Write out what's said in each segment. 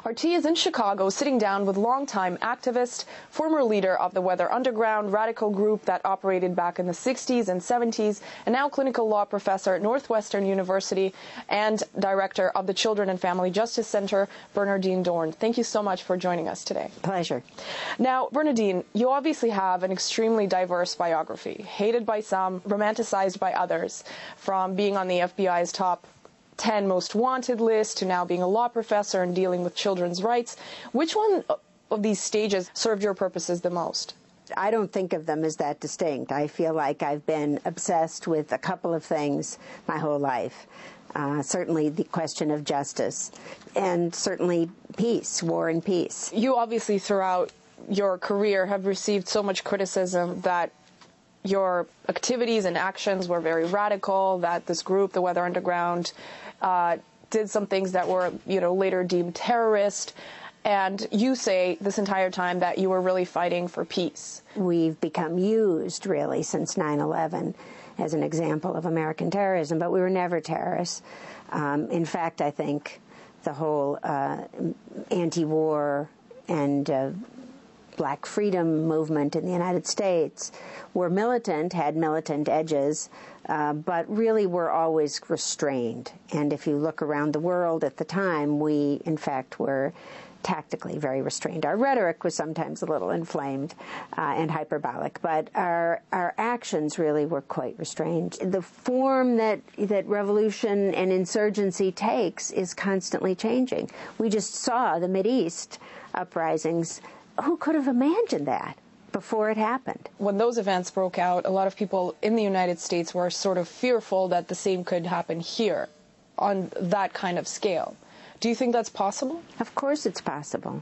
RT is in Chicago, sitting down with longtime activist, former leader of the Weather Underground radical group that operated back in the 60s and 70s, and now clinical law professor at Northwestern University and director of the Children and Family Justice Center, Bernardine Dohrn. Thank you so much for joining us today. Pleasure. Now, Bernardine, you obviously have an extremely diverse biography, hated by some, romanticized by others, from being on the FBI's top 10 most wanted list to now being a law professor and dealing with children's rights. Which one of these stages served your purposes the most? I don't think of them as that distinct. I feel like I've been obsessed with a couple of things my whole life. Certainly the question of justice, and certainly peace, war and peace. You obviously throughout your career have received so much criticism that your activities and actions were very radical, that this group, the Weather Underground, did some things that were, later deemed terrorist. And you say this entire time that you were really fighting for peace. We've become used, really, since 9/11 as an example of American terrorism, but we were never terrorists. In fact, I think the whole anti-war and Black freedom movement in the United States were militant, had militant edges, but really were always restrained. And if you look around the world at the time, we, in fact, were tactically very restrained. Our rhetoric was sometimes a little inflamed and hyperbolic, but our actions really were quite restrained. The form that revolution and insurgency takes is constantly changing. We just saw the Mideast uprisings. Who could have imagined that before it happened? When those events broke out, a lot of people in the United States were sort of fearful that the same could happen here on that kind of scale. Do you think that's possible? Of course it's possible.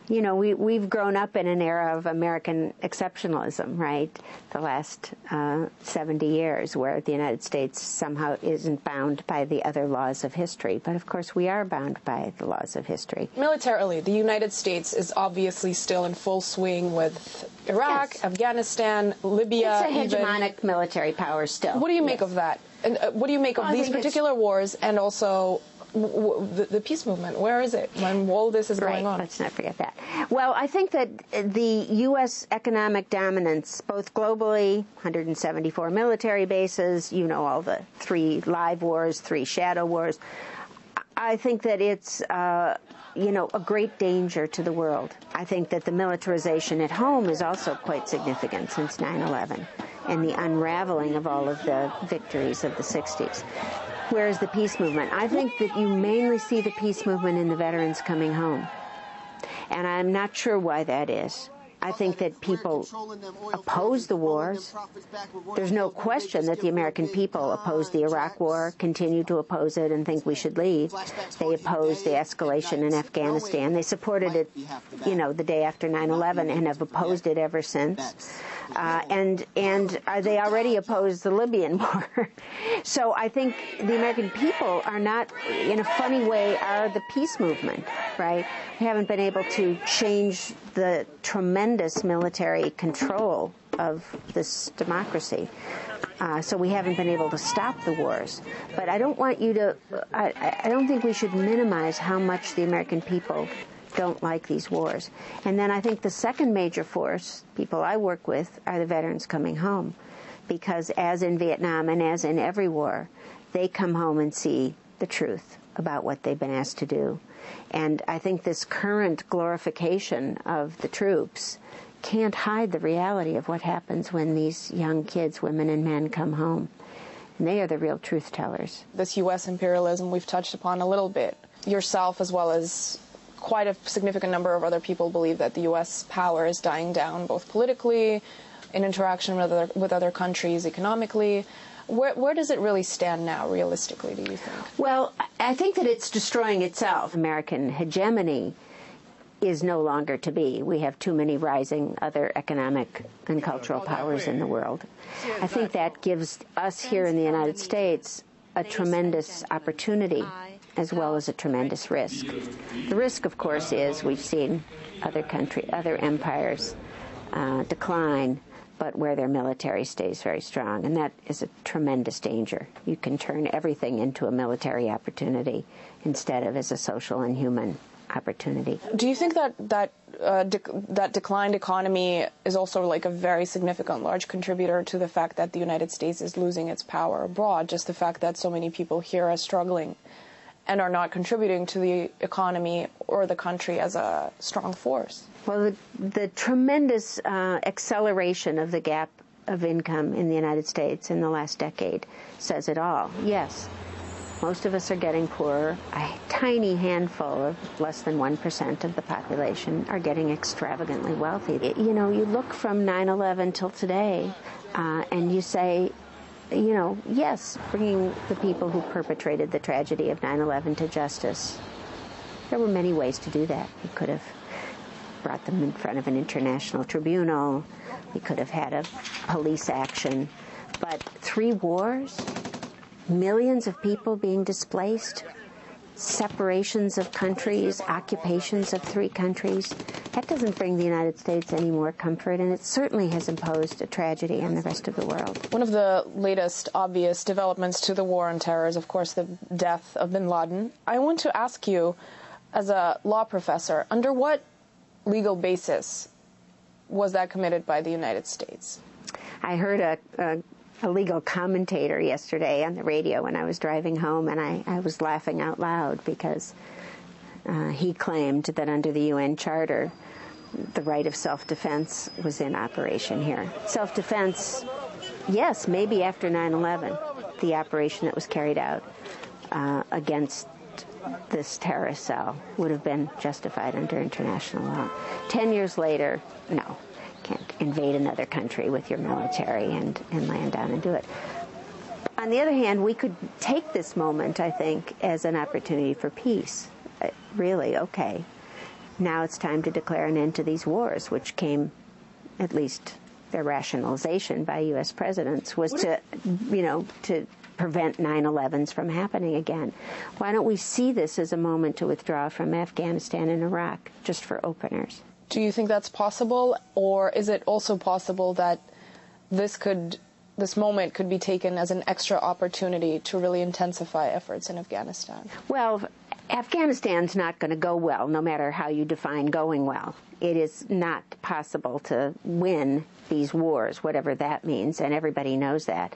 We've grown up in an era of American exceptionalism, right? The last 70 years, where the United States somehow isn't bound by the other laws of history. But of course we are bound by the laws of history. Militarily, the United States is obviously still in full swing with Iraq, yes, Afghanistan, Libya. It's a hegemonic military power still. What do you make of that? And what do you make of these particular wars, and also the peace movement? Where is it when all this is going on? Let's not forget that. Well, I think that the U.S. economic dominance, both globally, 174 military bases, all the 3 live wars, 3 shadow wars, I think that it's a great danger to the world. I think that the militarization at home is also quite significant since 9/11 and the unraveling of all of the victories of the 60s. Whereas the peace movement, I think that you mainly see the peace movement in the veterans coming home. And I'm not sure why that is. I think that people oppose the wars. There's no question that the American people oppose the Iraq War, continue to oppose it, and think we should leave. They opposed the escalation in Afghanistan. They supported it, the day after 9/11 and have opposed it ever since. And they already opposed the Libyan war. So I think the American people are not, in a funny way, are the peace movement, right? We haven't been able to change the tremendous military control of this democracy. So we haven't been able to stop the wars. But I don't want you to, I don't think we should minimize how much the American people don't like these wars. And then I think the second major force, people I work with, are the veterans coming home. Because as in Vietnam and as in every war, they come home and see the truth about what they've been asked to do. And I think this current glorification of the troops can't hide the reality of what happens when these young kids, women and men, come home. And they are the real truth tellers. This U.S. imperialism we've touched upon a little bit. Yourself, as well as quite a significant number of other people, believe that the U.S. power is dying down, both politically, in interaction with other countries, economically. Where does it really stand now, realistically, do you think? Well, I think that it's destroying itself. American hegemony is no longer to be. We have too many rising other economic and cultural powers in the world. I think that gives us here in the United States a tremendous opportunity as well as a tremendous risk. The risk, of course, is we've seen other empires decline, but where their military stays very strong, and that is a tremendous danger. You can turn everything into a military opportunity instead of as a social and human opportunity. Do you think that declined economy is also like a very significant, large contributor to the fact that the United States is losing its power abroad? Just the fact that so many people here are struggling and are not contributing to the economy or the country as a strong force? Well, the tremendous acceleration of the gap of income in the United States in the last decade says it all. Yes, most of us are getting poorer. A tiny handful of less than 1% of the population are getting extravagantly wealthy. You know, you look from 9/11 till today, and you say, you know, yes, bringing the people who perpetrated the tragedy of 9/11 to justice. There were many ways to do that. We could have brought them in front of an international tribunal. We could have had a police action. But 3 wars, millions of people being displaced, separations of countries, occupations of 3 countries, that doesn't bring the United States any more comfort, and it certainly has imposed a tragedy on the rest of the world. One of the latest obvious developments to the war on terror is, of course, the death of bin Laden. I want to ask you, as a law professor, under what legal basis was that committed by the United States? I heard a legal commentator yesterday on the radio when I was driving home, and I was laughing out loud because he claimed that under the UN Charter, the right of self-defense was in operation here. Self-defense, yes, maybe after 9/11, the operation that was carried out against this terrorist cell would have been justified under international law. 10 years later, no. Can't invade another country with your military and land down and do it. On the other hand, we could take this moment, I think, as an opportunity for peace. Really, okay, now it's time to declare an end to these wars, which came, at least their rationalization by U.S. presidents, was to, you know, to prevent 9/11s from happening again. Why don't we see this as a moment to withdraw from Afghanistan and Iraq, just for openers? Do you think that's possible, or is it also possible that this moment could be taken as an extra opportunity to really intensify efforts in Afghanistan? Well, Afghanistan's not going to go well, no matter how you define going well. It is not possible to win these wars, whatever that means, and everybody knows that.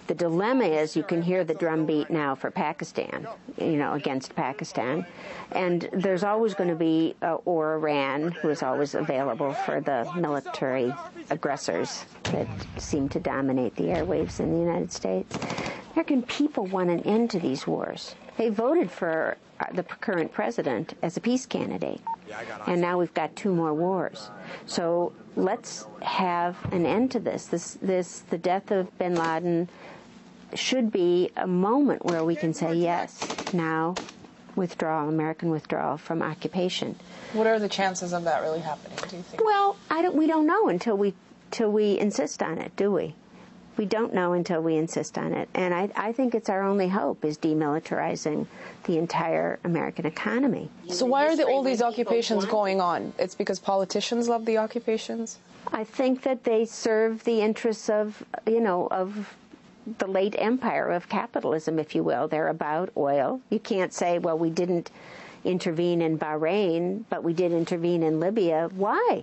The dilemma is you can hear the drumbeat now for Pakistan, you know, against Pakistan, and there's always going to be, or Iran, who is always available for the military aggressors that seem to dominate the airwaves in the United States. American people want an end to these wars. They voted for the current president as a peace candidate, and now we've got 2 more wars. So let's have an end to this. The death of bin Laden should be a moment where we can say, yes, now withdrawal, American withdrawal from occupation. What are the chances of that really happening, do you think? Well, we don't know until we insist on it, do we? We don't know until we insist on it. And I think it's our only hope, is demilitarizing the entire American economy. So why are all these occupations going on? It's because politicians love the occupations? I think that they serve the interests of, you know, of the late empire of capitalism, if you will. They're about oil. You can't say, well, we didn't intervene in Bahrain, but we did intervene in Libya. Why?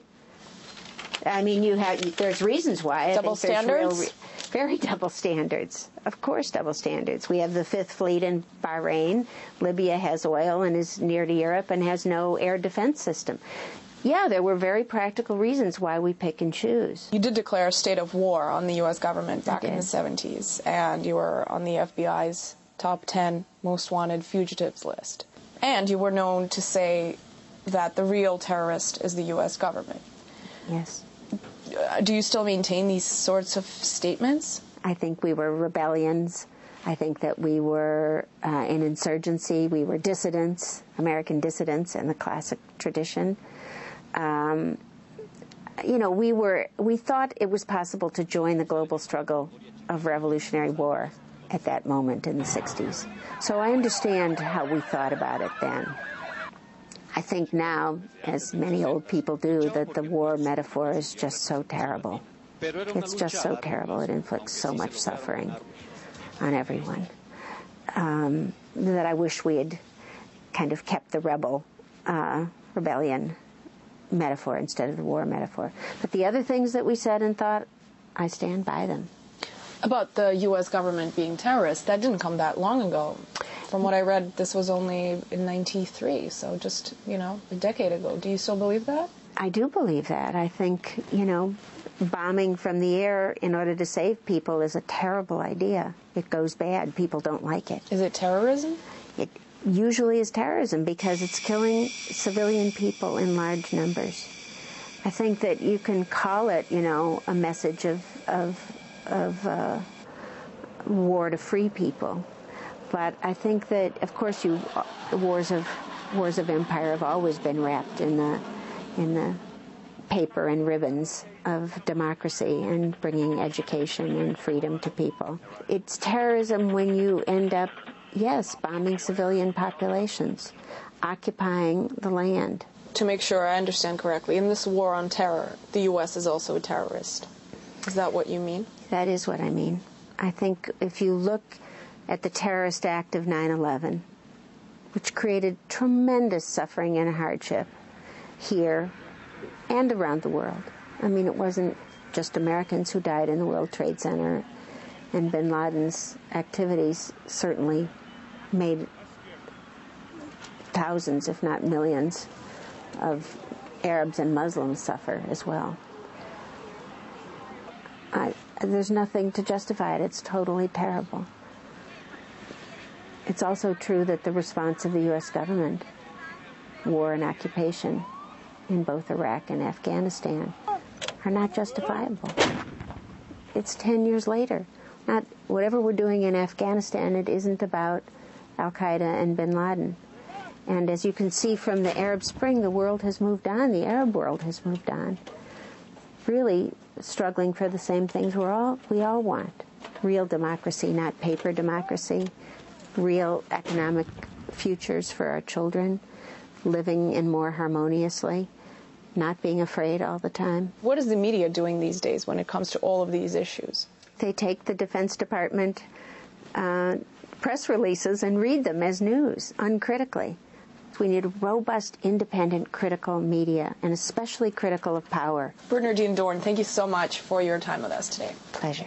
I mean, there's reasons why. Double standards? Very double standards. Of course, double standards. We have the 5th Fleet in Bahrain. Libya has oil and is near to Europe and has no air defense system. Yeah, there were very practical reasons why we pick and choose. You did declare a state of war on the U.S. government back in the 70s, and you were on the FBI's top 10 most wanted fugitives list. And you were known to say that the real terrorist is the U.S. government. Yes. Do you still maintain these sorts of statements? I think we were rebellions. I think that we were in insurgency. We were dissidents, American dissidents in the classic tradition. You know, we thought it was possible to join the global struggle of revolutionary war at that moment in the 60s. So I understand how we thought about it then. I think now, as many old people do, that the war metaphor is just so terrible. It's just so terrible. It inflicts so much suffering on everyone, that I wish we had kind of kept the rebel rebellion metaphor instead of the war metaphor. But the other things that we said and thought, I stand by them. About the U.S. government being terrorist, that didn't come that long ago. From what I read, this was only in '93, so just, a decade ago. Do you still believe that? I do believe that. I think, bombing from the air in order to save people is a terrible idea. It goes bad. People don't like it. Is it terrorism? It usually is terrorism because it's killing civilian people in large numbers. I think that you can call it, a message of war to free people. But I think that, of course, wars of empire have always been wrapped in the paper and ribbons of democracy and bringing education and freedom to people. It's terrorism when you end up, yes, bombing civilian populations, occupying the land. To make sure I understand correctly, in this war on terror, the U.S. is also a terrorist. Is that what you mean? That is what I mean. I think if you look at the terrorist act of 9/11, which created tremendous suffering and hardship here and around the world. I mean, it wasn't just Americans who died in the World Trade Center, and bin Laden's activities certainly made thousands, if not millions, of Arabs and Muslims suffer as well. There's nothing to justify it. It's totally terrible. It's also true that the response of the U.S. government, war and occupation in both Iraq and Afghanistan, are not justifiable. It's 10 years later. Whatever we're doing in Afghanistan, it isn't about al-Qaeda and bin Laden. And as you can see from the Arab Spring, the world has moved on. The Arab world has moved on, really struggling for the same things we all want. Real democracy, not paper democracy. Real economic futures for our children, living in more harmoniously, not being afraid all the time. What is the media doing these days when it comes to all of these issues? They take the Defense Department press releases and read them as news, uncritically. We need a robust, independent, critical media, and especially critical of power. Bernardine Dohrn, thank you so much for your time with us today. Pleasure.